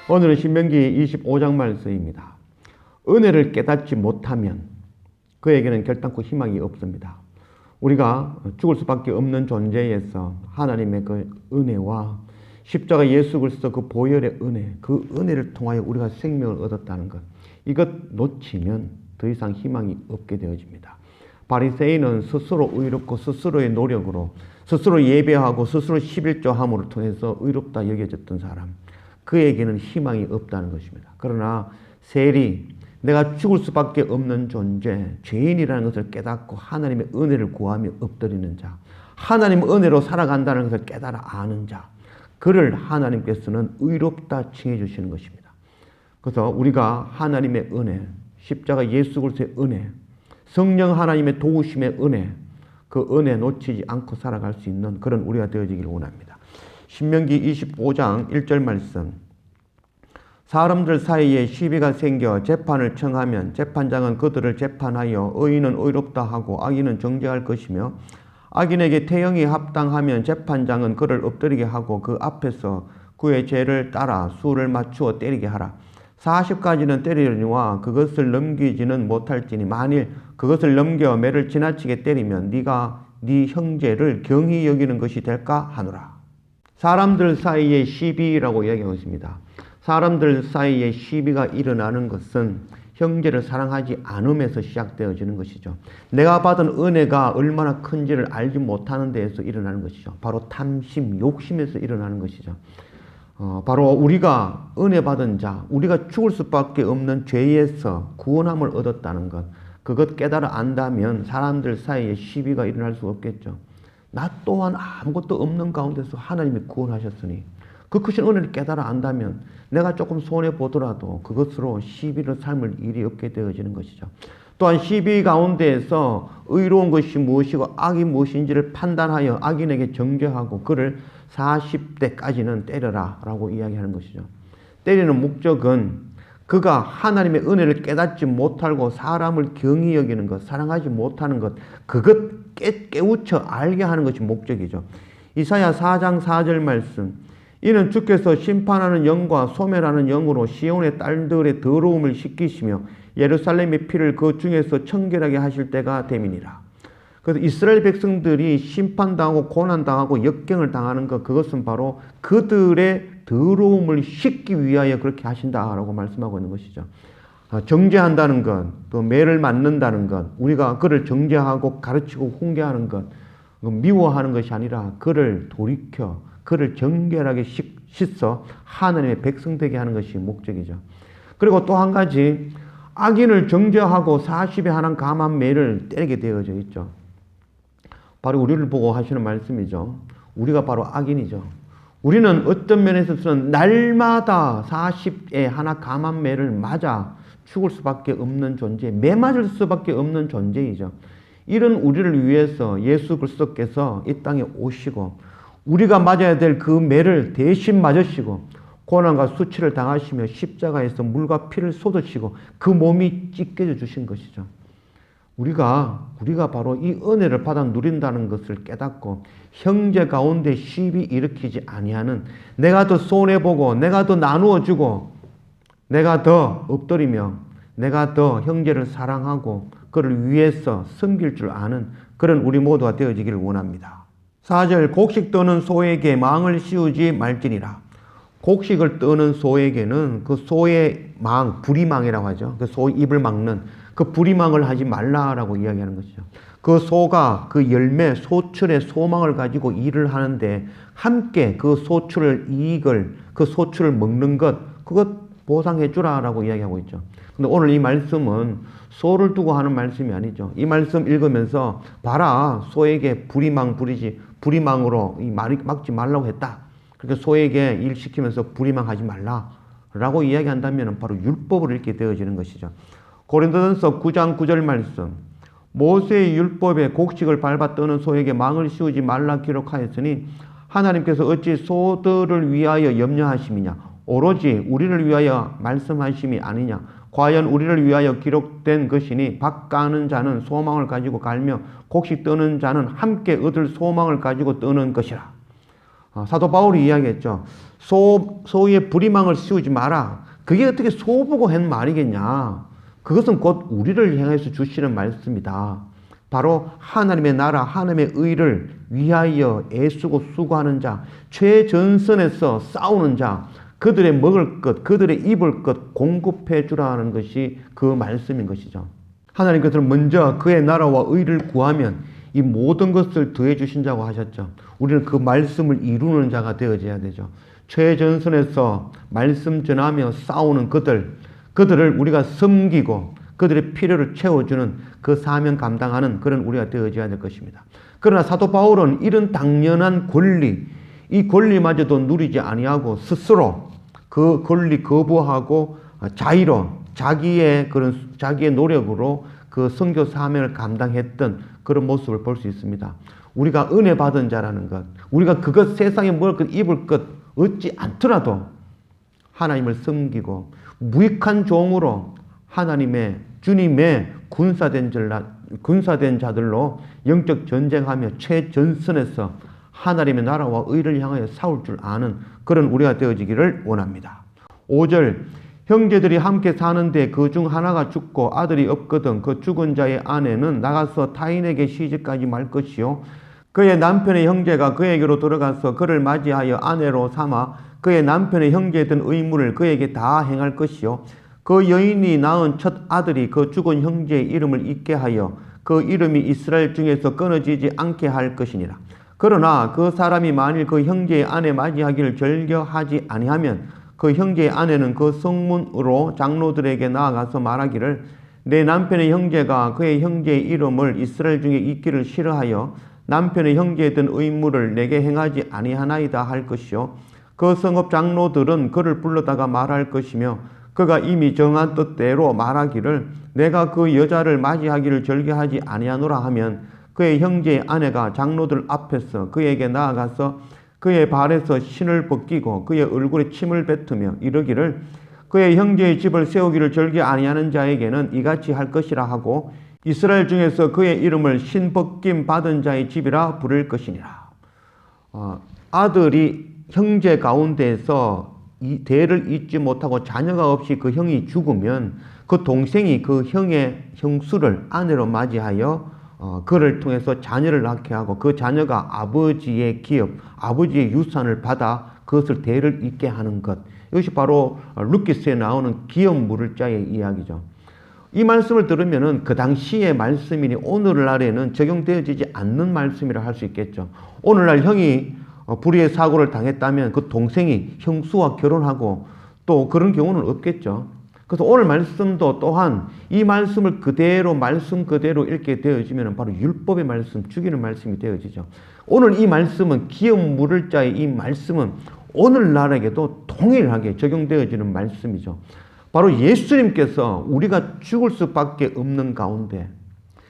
오늘은 신명기 25장 말씀입니다. 은혜를 깨닫지 못하면 그에게는 결단코 희망이 없습니다. 우리가 죽을 수밖에 없는 존재에서 하나님의 그 은혜와 십자가 예수 그리스도 그 보혈의 은혜, 그 은혜를 통하여 우리가 생명을 얻었다는 것, 이것 놓치면 더 이상 희망이 없게 되어집니다. 바리새인은 스스로 의롭고 스스로의 노력으로 스스로 예배하고 스스로 11조함으로 통해서 의롭다 여겨졌던 사람, 그에게는 희망이 없다는 것입니다. 그러나 세리, 내가 죽을 수밖에 없는 존재, 죄인이라는 것을 깨닫고 하나님의 은혜를 구하며 엎드리는 자, 하나님의 은혜로 살아간다는 것을 깨달아 아는 자, 그를 하나님께서는 의롭다 칭해 주시는 것입니다. 그래서 우리가 하나님의 은혜, 십자가 예수 그리스도의 은혜, 성령 하나님의 도우심의 은혜, 그 은혜 놓치지 않고 살아갈 수 있는 그런 우리가 되어지기를 원합니다. 신명기 25장 1절 말씀, 사람들 사이에 시비가 생겨 재판을 청하면 재판장은 그들을 재판하여 의인은 의롭다 하고 악인은 정죄할 것이며, 악인에게 태형이 합당하면 재판장은 그를 엎드리게 하고 그 앞에서 그의 죄를 따라 수를 맞추어 때리게 하라. 40가지는 때리려니와 그것을 넘기지는 못할지니 만일 그것을 넘겨 매를 지나치게 때리면 네가 네 형제를 경히 여기는 것이 될까 하노라. 사람들 사이에 시비라고 이야기하고 있습니다. 사람들 사이에 시비가 일어나는 것은 형제를 사랑하지 않음에서 시작되어지는 것이죠. 내가 받은 은혜가 얼마나 큰지를 알지 못하는 데에서 일어나는 것이죠. 바로 탐심, 욕심에서 일어나는 것이죠. 바로 우리가 은혜 받은 자, 우리가 죽을 수밖에 없는 죄에서 구원함을 얻었다는 것, 그것 깨달아 안다면 사람들 사이에 시비가 일어날 수 없겠죠. 나 또한 아무것도 없는 가운데서 하나님이 구원하셨으니 그 크신 은혜를 깨달아 안다면 내가 조금 손해보더라도 그것으로 시비를 삶을 일이 없게 되어지는 것이죠. 또한 시비 가운데에서 의로운 것이 무엇이고 악이 무엇인지를 판단하여 악인에게 정죄하고 그를 40대까지는 때려라 라고 이야기하는 것이죠. 때리는 목적은 그가 하나님의 은혜를 깨닫지 못하고 사람을 경히 여기는 것, 사랑하지 못하는 것, 그것 깨우쳐 알게 하는 것이 목적이죠. 이사야 4장 4절 말씀, 이는 주께서 심판하는 영과 소멸하는 영으로 시온의 딸들의 더러움을 씻기시며 예루살렘의 피를 그 중에서 청결하게 하실 때가 됨이니라. 그래서 이스라엘 백성들이 심판당하고 고난당하고 역경을 당하는 것, 그것은 바로 그들의 더러움을 씻기 위하여 그렇게 하신다라고 말씀하고 있는 것이죠. 정죄한다는 것, 또 매를 맞는다는 것, 우리가 그를 정죄하고 가르치고 훈계하는 것, 미워하는 것이 아니라 그를 돌이켜 그를 정결하게 씻어 하나님의 백성 되게 하는 것이 목적이죠. 그리고 또 한 가지, 악인을 정죄하고 40에 하나 감한 매를 때리게 되어져 있죠. 바로 우리를 보고 하시는 말씀이죠. 우리가 바로 악인이죠. 우리는 어떤 면에서는 날마다 40에 하나 감한 매를 맞아 죽을 수밖에 없는 존재, 매 맞을 수밖에 없는 존재이죠. 이런 우리를 위해서 예수 그리스도께서 이 땅에 오시고 우리가 맞아야 될 그 매를 대신 맞으시고 고난과 수치를 당하시며 십자가에서 물과 피를 쏟으시고 그 몸이 찢겨져 주신 것이죠. 우리가 바로 이 은혜를 받아 누린다는 것을 깨닫고 형제 가운데 시비 일으키지 아니하는, 내가 더 손해보고 내가 더 나누어 주고 내가 더 엎드리며 내가 더 형제를 사랑하고 그를 위해서 섬길 줄 아는 그런 우리 모두가 되어지기를 원합니다. 4절, 곡식 떠는 소에게 망을 씌우지 말지니라. 곡식을 떠는 소에게는 그 소의 망, 부리망이라고 하죠. 그 소 입을 막는 그 부리망을 하지 말라라고 이야기하는 것이죠. 그 소가 그 열매, 소출의 소망을 가지고 일을 하는데 함께 그 소출을, 이익을, 그 소출을 먹는 것, 그것 보상해 주라라고 이야기하고 있죠. 근데 오늘 이 말씀은 소를 두고 하는 말씀이 아니죠. 이 말씀 읽으면서 봐라, 소에게 부리망 부리지, 부리망으로 이 말이 막지 말라고 했다. 그렇게 소에게 일 시키면서 부리망하지 말라라고 이야기한다면 바로 율법을 읽게 되어지는 것이죠. 고린도전서 9장 9절 말씀, 모세의 율법에 곡식을 밟아 떠는 소에게 망을 씌우지 말라 기록하였으니 하나님께서 어찌 소들을 위하여 염려하심이냐, 오로지 우리를 위하여 말씀하심이 아니냐. 과연 우리를 위하여 기록된 것이니 밭 까는 자는 소망을 가지고 갈며 곡식 떠는 자는 함께 얻을 소망을 가지고 떠는 것이라. 사도 바울이 이야기했죠. 소위에 불의망을 씌우지 마라. 그게 어떻게 소보고 한 말이겠냐. 그것은 곧 우리를 향해서 주시는 말씀이다. 바로 하나님의 나라, 하나님의 의를 위하여 애쓰고 수고하는 자, 최전선에서 싸우는 자, 그들의 먹을 것, 그들의 입을 것 공급해 주라는 것이 그 말씀인 것이죠. 하나님께서는 먼저 그의 나라와 의를 구하면 이 모든 것을 더해 주신다고 하셨죠. 우리는 그 말씀을 이루는 자가 되어져야 되죠. 최전선에서 말씀 전하며 싸우는 그들을 우리가 섬기고 그들의 필요를 채워주는 그 사명 감당하는 그런 우리가 되어져야 될 것입니다. 그러나 사도 바울은 이런 당연한 권리, 이 권리마저도 누리지 아니하고 스스로 그 권리 거부하고 자의로 자기의 노력으로 그 선교 사명을 감당했던 그런 모습을 볼 수 있습니다. 우리가 은혜 받은 자라는 것, 우리가 그것 세상에 먹을 것, 입을 것 얻지 않더라도 하나님을 섬기고 무익한 종으로 하나님의 주님의 군사된 자들로 영적 전쟁하며 최전선에서 하나님의 나라와 의를 향하여 싸울 줄 아는 그런 우리가 되어지기를 원합니다. 5절 형제들이 함께 사는데 그 중 하나가 죽고 아들이 없거든 그 죽은 자의 아내는 나가서 타인에게 시집가지 말 것이요 그의 남편의 형제가 그에게로 들어가서 그를 맞이하여 아내로 삼아 그의 남편의 형제된 의무를 그에게 다 행할 것이요 그 여인이 낳은 첫 아들이 그 죽은 형제의 이름을 잊게 하여 그 이름이 이스라엘 중에서 끊어지지 않게 할 것이니라. 그러나 그 사람이 만일 그 형제의 아내 맞이하기를 즐겨하지 아니하면 그 형제의 아내는 그 성문으로 장로들에게 나아가서 말하기를 내 남편의 형제가 그의 형제의 이름을 이스라엘 중에 잊기를 싫어하여 남편의 형제에 든 의무를 내게 행하지 아니하나이다 할 것이요 그 성읍 장로들은 그를 불러다가 말할 것이며 그가 이미 정한 뜻대로 말하기를 내가 그 여자를 맞이하기를 즐겨하지 아니하노라 하면 그의 형제의 아내가 장로들 앞에서 그에게 나아가서 그의 발에서 신을 벗기고 그의 얼굴에 침을 뱉으며 이르기를 그의 형제의 집을 세우기를 즐겨 아니하는 자에게는 이같이 할 것이라 하고 이스라엘 중에서 그의 이름을 신벗김 받은 자의 집이라 부를 것이니라. 아들이 형제 가운데에서 이 대를 잇지 못하고 자녀가 없이 그 형이 죽으면 그 동생이 그 형의 형수를 아내로 맞이하여 그를 통해서 자녀를 낳게 하고 그 자녀가 아버지의 기업, 아버지의 유산을 받아 그것을 대를 잇게 하는 것. 이것이 바로 루키스에 나오는 기업 물을 자의 이야기죠. 이 말씀을 들으면은 그 당시의 말씀이니 오늘날에는 적용되어지지 않는 말씀이라 할 수 있겠죠. 오늘날 형이 불의의 사고를 당했다면 그 동생이 형수와 결혼하고 또 그런 경우는 없겠죠. 그래서 오늘 말씀도 또한 이 말씀을 그대로 말씀 그대로 읽게 되어지면 바로 율법의 말씀, 죽이는 말씀이 되어지죠. 오늘 이 말씀은 기업 물을 자의 이 말씀은 오늘날에게도 동일하게 적용되어지는 말씀이죠. 바로 예수님께서 우리가 죽을 수밖에 없는 가운데,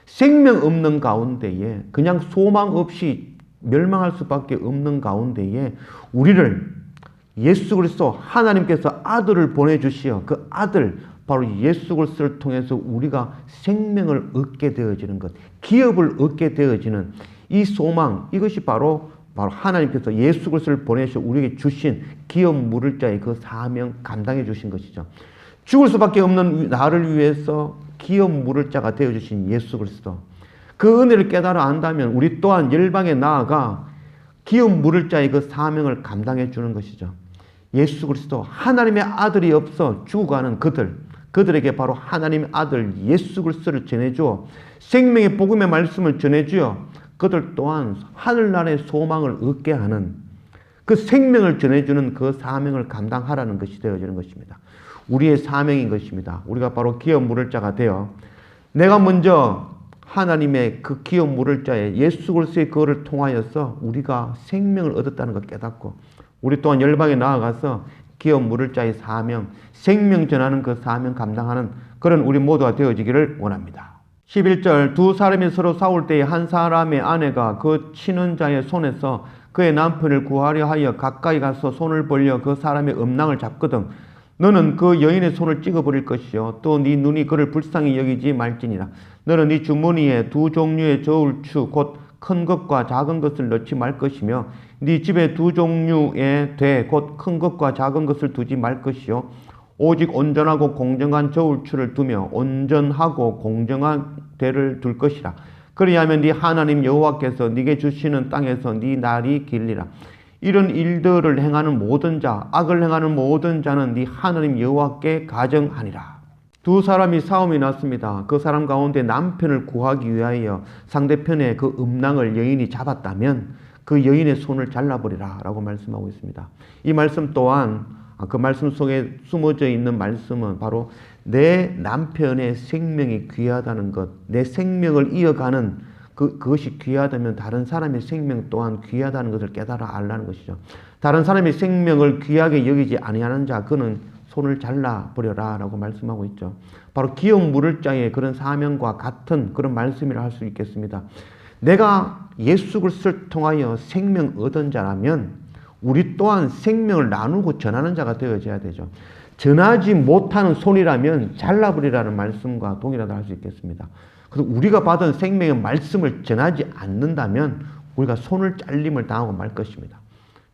생명 없는 가운데에, 그냥 소망 없이 멸망할 수밖에 없는 가운데에 우리를 예수 그리스도 하나님께서 아들을 보내주시어 그 아들 바로 예수 그리스도를 통해서 우리가 생명을 얻게 되어지는 것, 기업을 얻게 되어지는 이 소망, 이것이 바로 하나님께서 예수 그리스도를 보내셔 우리에게 주신 기업 물을 자의 그 사명 감당해 주신 것이죠. 죽을 수밖에 없는 나를 위해서 기업 물을 자가 되어주신 예수 그리스도, 그 은혜를 깨달아 안다면 우리 또한 열방에 나아가 기업 물을 자의 그 사명을 감당해 주는 것이죠. 예수 그리스도 하나님의 아들이 없어 죽어가는 그들에게 바로 하나님의 아들 예수 그리스도를 전해주어 생명의 복음의 말씀을 전해주어 그들 또한 하늘나라의 소망을 얻게 하는 그 생명을 전해주는 그 사명을 감당하라는 것이 되어지는 것입니다. 우리의 사명인 것입니다. 우리가 바로 기업 물을 자가 되어 내가 먼저 하나님의 그 기업 물을 자에 예수 그리스도의 그거를 통하여서 우리가 생명을 얻었다는 것 깨닫고 우리 또한 열방에 나아가서 기업 물을 자의 사명, 생명 전하는 그 사명 감당하는 그런 우리 모두가 되어지기를 원합니다. 11절 두 사람이 서로 싸울 때에 한 사람의 아내가 그 치는 자의 손에서 그의 남편을 구하려 하여 가까이 가서 손을 벌려 그 사람의 음낭을 잡거든 너는 그 여인의 손을 찍어버릴 것이요 또 네 눈이 그를 불쌍히 여기지 말지니라. 너는 네 주머니에 두 종류의 저울추 곧 큰 것과 작은 것을 넣지 말 것이며 네 집에 두 종류의 돼 곧 큰 것과 작은 것을 두지 말 것이요 오직 온전하고 공정한 저울추를 두며 온전하고 공정한 대를 둘 것이라. 그리하면 네 하나님 여호와께서 네게 주시는 땅에서 네 날이 길리라. 이런 일들을 행하는 모든 자, 악을 행하는 모든 자는 네 하나님 여호와께 가정하니라. 두 사람이 싸움이 났습니다. 그 사람 가운데 남편을 구하기 위하여 상대편의 그 음낭을 여인이 잡았다면 그 여인의 손을 잘라버리라 라고 말씀하고 있습니다. 이 말씀 또한 그 말씀 속에 숨어져 있는 말씀은 바로 내 남편의 생명이 귀하다는 것, 내 생명을 이어가는 그것이 귀하다면 다른 사람의 생명 또한 귀하다는 것을 깨달아 알라는 것이죠. 다른 사람의 생명을 귀하게 여기지 아니하는 자, 그는 손을 잘라버려라 라고 말씀하고 있죠. 바로 기억 물을 자의 그런 사명과 같은 그런 말씀이라 할 수 있겠습니다. 내가 예수 그리스도를 통하여 생명 얻은 자라면 우리 또한 생명을 나누고 전하는 자가 되어져야 되죠. 전하지 못하는 손이라면 잘라버리라는 말씀과 동일하다 할 수 있겠습니다. 그래서 우리가 받은 생명의 말씀을 전하지 않는다면 우리가 손을 잘림을 당하고 말 것입니다.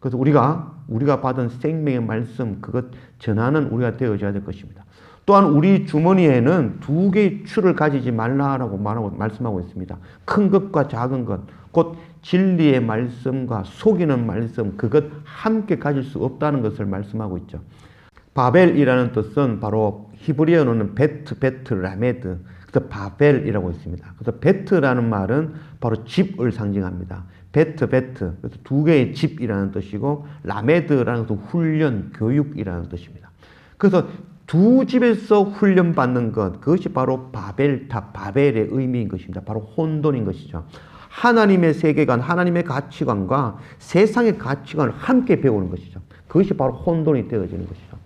그래서 우리가 받은 생명의 말씀, 그것 전하는 우리가 되어져야 될 것입니다. 또한 우리 주머니에는 두 개의 추를 가지지 말라라고 말씀하고 있습니다. 큰 것과 작은 것, 곧 진리의 말씀과 속이는 말씀, 그것 함께 가질 수 없다는 것을 말씀하고 있죠. 바벨이라는 뜻은 바로 히브리어로는 베트, 라메드, 그래서 바벨이라고 있습니다. 그래서 베트라는 말은 바로 집을 상징합니다. 베트. 그래서 두 개의 집이라는 뜻이고, 라메드라는 것은 훈련, 교육이라는 뜻입니다. 그래서 두 집에서 훈련받는 것, 그것이 바로 바벨탑, 바벨의 의미인 것입니다. 바로 혼돈인 것이죠. 하나님의 세계관, 하나님의 가치관과 세상의 가치관을 함께 배우는 것이죠. 그것이 바로 혼돈이 되어지는 것이죠.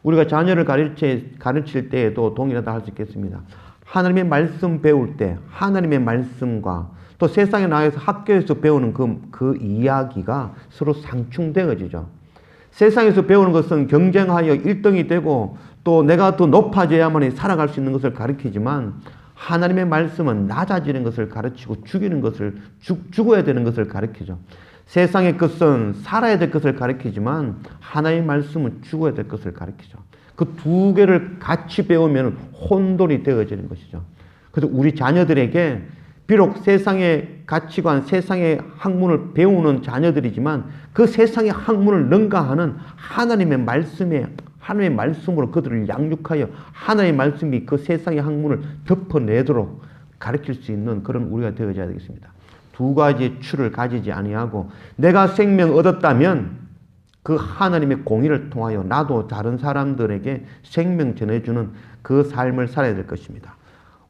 우리가 자녀를 가르칠 때에도 동일하다 할 수 있겠습니다. 하나님의 말씀 배울 때 하나님의 말씀과 또 세상에 나가서 학교에서 배우는 그 이야기가 서로 상충되어지죠. 세상에서 배우는 것은 경쟁하여 1등이 되고 또 내가 더 높아져야만 살아갈 수 있는 것을 가르치지만 하나님의 말씀은 낮아지는 것을 가르치고 죽어야 되는 것을 가르치죠. 세상의 것은 살아야 될 것을 가르치지만 하나님의 말씀은 죽어야 될 것을 가르치죠. 그 두 개를 같이 배우면 혼돈이 되어지는 것이죠. 그래서 우리 자녀들에게 비록 세상의 가치관, 세상의 학문을 배우는 자녀들이지만 그 세상의 학문을 능가하는 하나님의 말씀으로 그들을 양육하여 하나님의 말씀이 그 세상의 학문을 덮어내도록 가르칠 수 있는 그런 우리가 되어져야 되겠습니다. 두 가지의 추를 가지지 아니하고 내가 생명 얻었다면 그 하나님의 공의를 통하여 나도 다른 사람들에게 생명 전해주는 그 삶을 살아야 될 것입니다.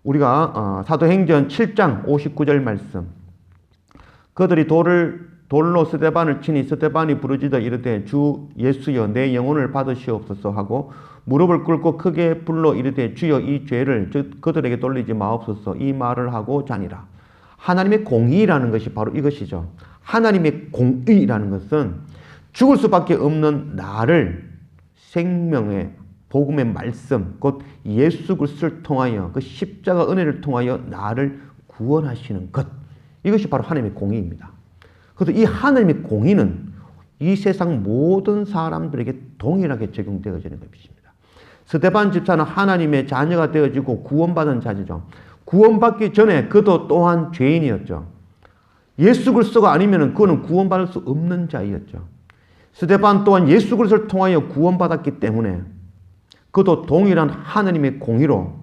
우리가 사도행전 7장 59절 말씀, 그들이 돌로 스데반을 치니 스데반이 부르짖어 이르되 주 예수여 내 영혼을 받으시옵소서 하고 무릎을 꿇고 크게 불러 이르되 주여 이 죄를 그들에게 돌리지 마옵소서 이 말을 하고 자니라. 하나님의 공의라는 것이 바로 이것이죠. 하나님의 공의라는 것은 죽을 수밖에 없는 나를 생명의 복음의 말씀, 곧 예수 그리스도를 통하여 그 십자가 은혜를 통하여 나를 구원하시는 것, 이것이 바로 하나님의 공의입니다. 그래서 이 하나님의 공의는 이 세상 모든 사람들에게 동일하게 적용되어지는 것입니다. 스데반 집사는 하나님의 자녀가 되어지고 구원받은 자죠. 구원받기 전에 그도 또한 죄인이었죠. 예수 그리스도가 아니면 그는 구원받을 수 없는 자이었죠. 스데반 또한 예수 그리스도를 통하여 구원받았기 때문에 그도 동일한 하나님의 공의로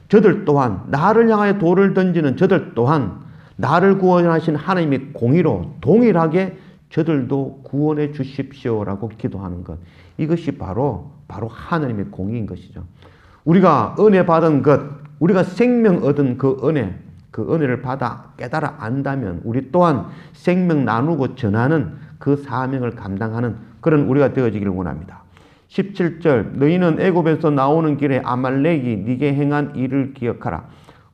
저들 또한 나를 향하여 돌을 던지는 저들 또한 나를 구원하신 하나님의 공의로 동일하게 저들도 구원해 주십시오라고 기도하는 것, 이것이 바로 하나님의 공의인 것이죠. 우리가 은혜 받은 것, 우리가 생명 얻은 그 은혜를 받아 깨달아 안다면 우리 또한 생명 나누고 전하는 그 사명을 감당하는 그런 우리가 되어지기를 원합니다. 17절 너희는 애굽에서 나오는 길에 아말렉이 네게 행한 일을 기억하라.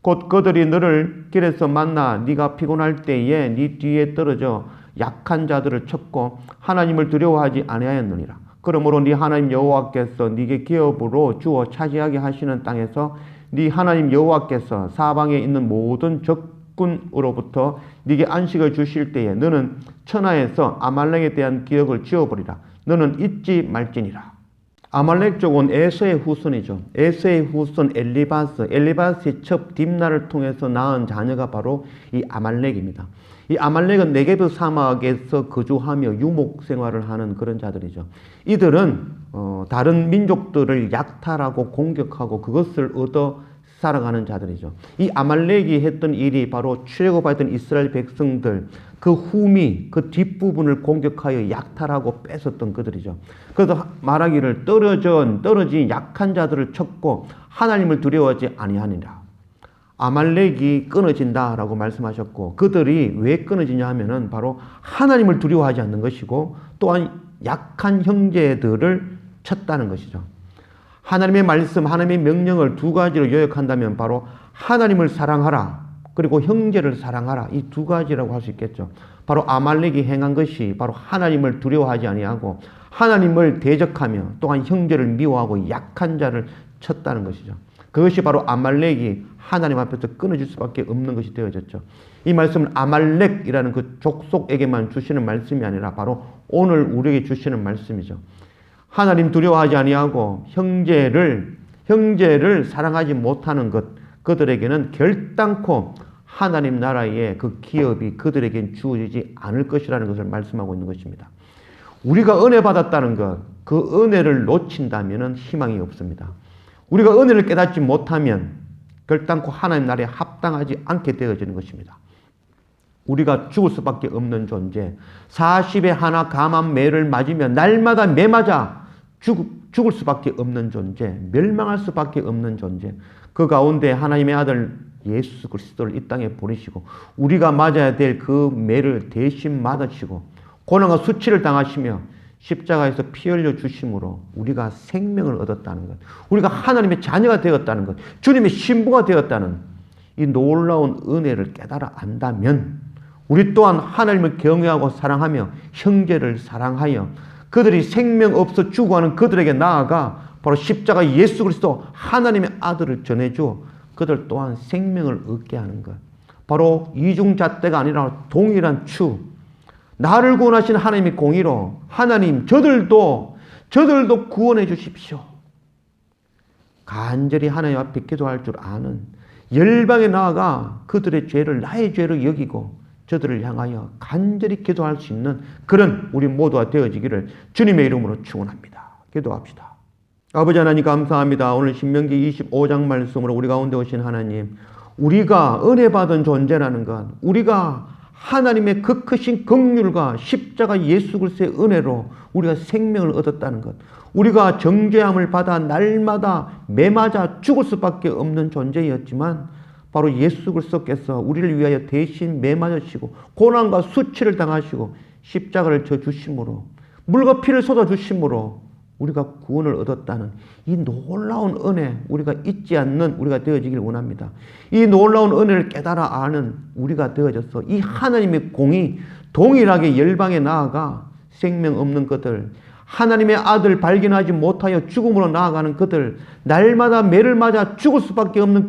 곧 그들이 너를 길에서 만나 네가 피곤할 때에 네 뒤에 떨어져 약한 자들을 쳤고 하나님을 두려워하지 아니하였느니라. 그러므로 네 하나님 여호와께서 네게 기업으로 주어 차지하게 하시는 땅에서 네 하나님 여호와께서 사방에 있는 모든 적군으로부터 네게 안식을 주실 때에 너는 천하에서 아말렉에 대한 기억을 지워버리라. 너는 잊지 말지니라. 아말렉 쪽은 에서의 후손이죠. 에서의 후손 엘리바스, 엘리바스의 첩 딥나를 통해서 낳은 자녀가 바로 이 아말렉입니다. 이 아말렉은 네게브 사막에서 거주하며 유목 생활을 하는 그런 자들이죠. 이들은 다른 민족들을 약탈하고 공격하고 그것을 얻어 살아가는 자들이죠. 이 아말렉이 했던 일이 바로 출애굽하였던 이스라엘 백성들 그 후미, 그 뒷부분을 공격하여 약탈하고 뺏었던 그들이죠. 그래서 말하기를 떨어진 약한 자들을 쳤고 하나님을 두려워하지 아니하니라. 아말렉이 끊어진다라고 말씀하셨고 그들이 왜 끊어지냐 하면은 바로 하나님을 두려워하지 않는 것이고 또한 약한 형제들을 쳤다는 것이죠. 하나님의 말씀, 하나님의 명령을 두 가지로 요약한다면 바로 하나님을 사랑하라 그리고 형제를 사랑하라 이 두 가지라고 할 수 있겠죠. 바로 아말렉이 행한 것이 바로 하나님을 두려워하지 아니하고 하나님을 대적하며 또한 형제를 미워하고 약한 자를 쳤다는 것이죠. 그것이 바로 아말렉이 하나님 앞에서 끊어질 수밖에 없는 것이 되어졌죠. 이 말씀은 아말렉이라는 그 족속에게만 주시는 말씀이 아니라 바로 오늘 우리에게 주시는 말씀이죠. 하나님 두려워하지 아니하고 형제를 사랑하지 못하는 것, 그들에게는 결단코 하나님 나라의 그 기업이 그들에겐 주어지지 않을 것이라는 것을 말씀하고 있는 것입니다. 우리가 은혜 받았다는 것, 그 은혜를 놓친다면 희망이 없습니다. 우리가 은혜를 깨닫지 못하면 결단코 하나님 나라에 합당하지 않게 되어지는 것입니다. 우리가 죽을 수밖에 없는 존재, 40에 하나 감한 매를 맞으면 날마다 매 맞아 죽을 수밖에 없는 존재, 멸망할 수밖에 없는 존재, 그 가운데 하나님의 아들 예수 그리스도를 이 땅에 보내시고 우리가 맞아야 될 그 매를 대신 맞으시고 고난과 수치를 당하시며 십자가에서 피 흘려 주심으로 우리가 생명을 얻었다는 것, 우리가 하나님의 자녀가 되었다는 것, 주님의 신부가 되었다는 이 놀라운 은혜를 깨달아 안다면 우리 또한 하나님을 경외하고 사랑하며 형제를 사랑하여 그들이 생명 없어 죽어가는 그들에게 나아가 바로 십자가 예수 그리스도 하나님의 아들을 전해주어 그들 또한 생명을 얻게 하는 것, 바로 이중잣대가 아니라 동일한 추, 나를 구원하신 하나님의 공의로 하나님 저들도 구원해 주십시오. 간절히 하나님 앞에 기도할 줄 아는 열방에 나아가 그들의 죄를 나의 죄로 여기고 저들을 향하여 간절히 기도할 수 있는 그런 우리 모두가 되어지기를 주님의 이름으로 축원합니다. 기도합시다. 아버지 하나님 감사합니다. 오늘 신명기 25장 말씀으로 우리 가운데 오신 하나님, 우리가 은혜 받은 존재라는 것, 우리가 하나님의 그 크신 긍휼과 십자가 예수 그리스도의 은혜로 우리가 생명을 얻었다는 것, 우리가 정죄함을 받아 날마다 매맞아 죽을 수밖에 없는 존재였지만 바로 예수 그리스도께서 우리를 위하여 대신 매맞으시고 고난과 수치를 당하시고 십자가를 져 주심으로 물과 피를 쏟아 주심으로 우리가 구원을 얻었다는 이 놀라운 은혜, 우리가 잊지 않는 우리가 되어지길 원합니다. 이 놀라운 은혜를 깨달아 아는 우리가 되어져서 이 하나님의 공이 동일하게 열방에 나아가 생명 없는 그들, 하나님의 아들 발견하지 못하여 죽음으로 나아가는 그들, 날마다 매를 맞아 죽을 수밖에 없는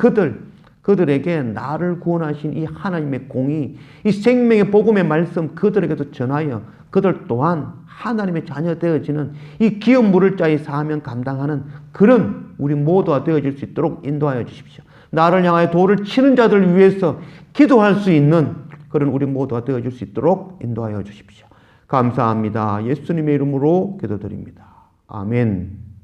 그들에게 나를 구원하신 이 하나님의 공이, 이 생명의 복음의 말씀 그들에게도 전하여 그들 또한 하나님의 자녀 되어지는 이 기업 물을 자의 사명 감당하는 그런 우리 모두가 되어질 수 있도록 인도하여 주십시오. 나를 향하여 돌을 치는 자들을 위해서 기도할 수 있는 그런 우리 모두가 되어질 수 있도록 인도하여 주십시오. 감사합니다. 예수님의 이름으로 기도드립니다. 아멘.